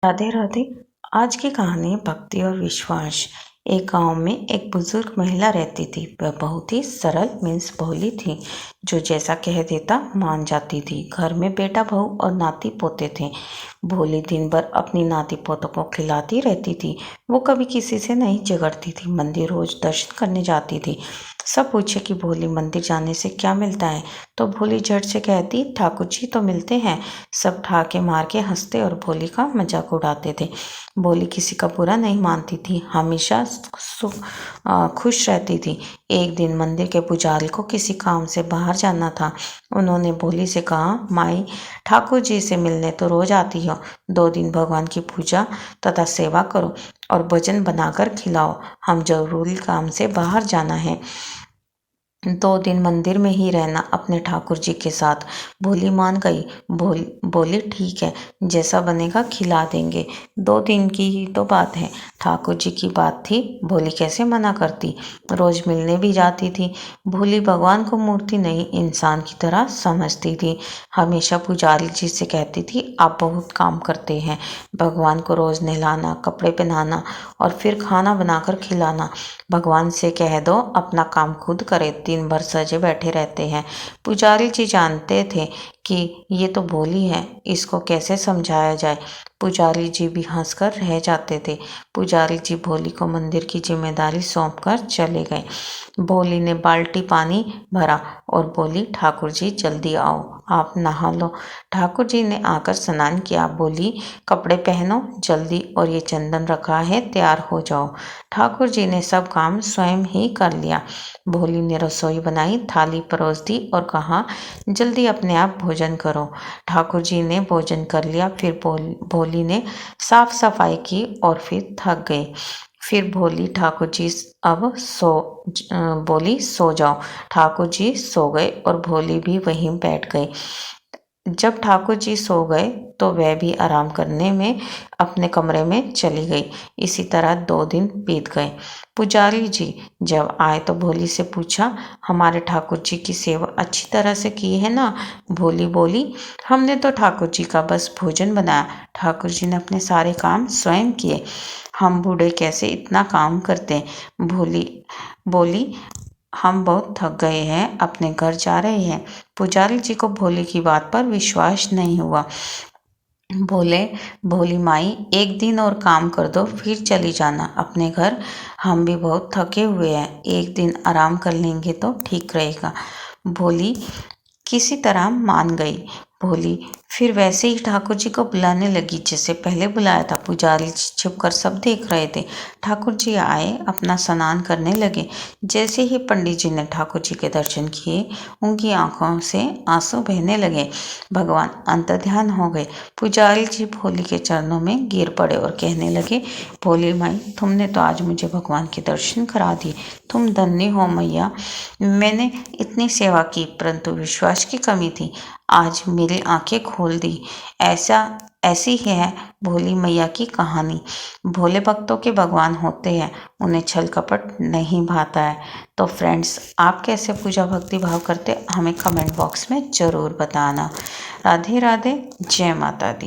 राधे राधे। आज की कहानी भक्ति और विश्वास। एक गांव में एक बुजुर्ग महिला रहती थी। वह बहुत ही सरल मीन्स भोली थी, जो जैसा कह देता मान जाती थी। घर में बेटा बहू और नाती पोते थे। भोली दिन भर अपनी नाती पोतों को खिलाती रहती थी। वो कभी किसी से नहीं झगड़ती थी। मंदिर रोज दर्शन करने जाती थी। सब पूछे कि भोली मंदिर जाने से क्या मिलता है, तो भोली झट से कहती ठाकुर जी तो मिलते हैं। सब ठाके मार के हंसते और भोली का मजाक उड़ाते थे। भोली किसी का बुरा नहीं मानती थी, हमेशा खुश रहती थी। एक दिन मंदिर के पुजारी को किसी काम से बाहर जाना था। उन्होंने भोली से कहा, माई ठाकुर जी से मिलने तो रोज आती हो, 2 दिन भगवान की पूजा तथा सेवा करो और भोजन बनाकर खिलाओ। हम जरूरी काम से बाहर जाना है, 2 दिन मंदिर में ही रहना अपने ठाकुर जी के साथ। भोली मान गई। बोली ठीक है, जैसा बनेगा खिला देंगे, 2 दिन की ही तो बात है। ठाकुर जी की बात थी, भोली कैसे मना करती। रोज मिलने भी जाती थी। भोली भगवान को मूर्ति नहीं इंसान की तरह समझती थी। हमेशा पुजारी जी से कहती थी, आप बहुत काम करते हैं, भगवान को रोज नहलाना, कपड़े पहनाना और फिर खाना बनाकर खिलाना। भगवान से कह दो अपना काम खुद करे, दिन भर सजे बैठे रहते हैं। पुजारी जी जानते थे कि ये तो भोली है, इसको कैसे समझाया जाए। पुजारी जी भी हंसकर रह जाते थे। पुजारी जी भोली को मंदिर की जिम्मेदारी सौंपकर चले गए। भोली ने बाल्टी पानी भरा और बोली, ठाकुर जी जल्दी आओ, आप नहा लो। ठाकुर जी ने आकर स्नान किया। बोली, कपड़े पहनो जल्दी, और ये चंदन रखा है, तैयार हो जाओ। ठाकुर जी ने सब काम स्वयं ही कर लिया। भोली ने रसोई बनाई, थाली परोस दी और कहा, जल्दी अपने आप भोजन करो। ठाकुर जी ने भोजन कर लिया। फिर भोली ने साफ सफाई की और फिर थक गए। फिर भोली ठाकुर जी बोली सो जाओ। ठाकुर जी सो गए और भोली भी वहीं बैठ गई। जब ठाकुर जी सो गए तो वह भी आराम करने में अपने कमरे में चली गई। इसी तरह 2 दिन बीत गए। पुजारी जी जब आए तो भोली से पूछा, हमारे ठाकुर जी की सेवा अच्छी तरह से की है ना। भोली बोली, हमने तो ठाकुर जी का बस भोजन बनाया, ठाकुर जी ने अपने सारे काम स्वयं किए, हम बूढ़े कैसे इतना काम करते। भोली बोली, हम बहुत थक गए हैं, अपने घर जा रहे हैं। पुजारी जी को भोली की बात पर विश्वास नहीं हुआ। बोले, भोली माई एक दिन और काम कर दो, फिर चली जाना अपने घर, हम भी बहुत थके हुए हैं, एक दिन आराम कर लेंगे तो ठीक रहेगा। भोली किसी तरह मान गई। भोली फिर वैसे ही ठाकुर जी को बुलाने लगी जैसे पहले बुलाया था। पुजारी छुपकर सब देख रहे थे। ठाकुर जी आए, अपना स्नान करने लगे। जैसे ही पंडित जी ने ठाकुर जी के दर्शन किए, उनकी आंखों से आंसू बहने लगे। भगवान अंतर्ध्यान हो गए। पुजारी जी भोली के चरणों में गिर पड़े और कहने लगे, भोली माई तुमने तो आज मुझे भगवान के दर्शन करा दिए, तुम धन्य हो मैया। मैंने इतनी सेवा की परंतु विश्वास की कमी थी, आज मेरी आंखें खोल दी। ऐसी है भोली मैया की कहानी। भोले भक्तों के भगवान होते हैं, उन्हें छल कपट नहीं भाता है। तो फ्रेंड्स, आप कैसे पूजा भक्ति भाव करते हमें कमेंट बॉक्स में ज़रूर बताना। राधे राधे, जय माता दी।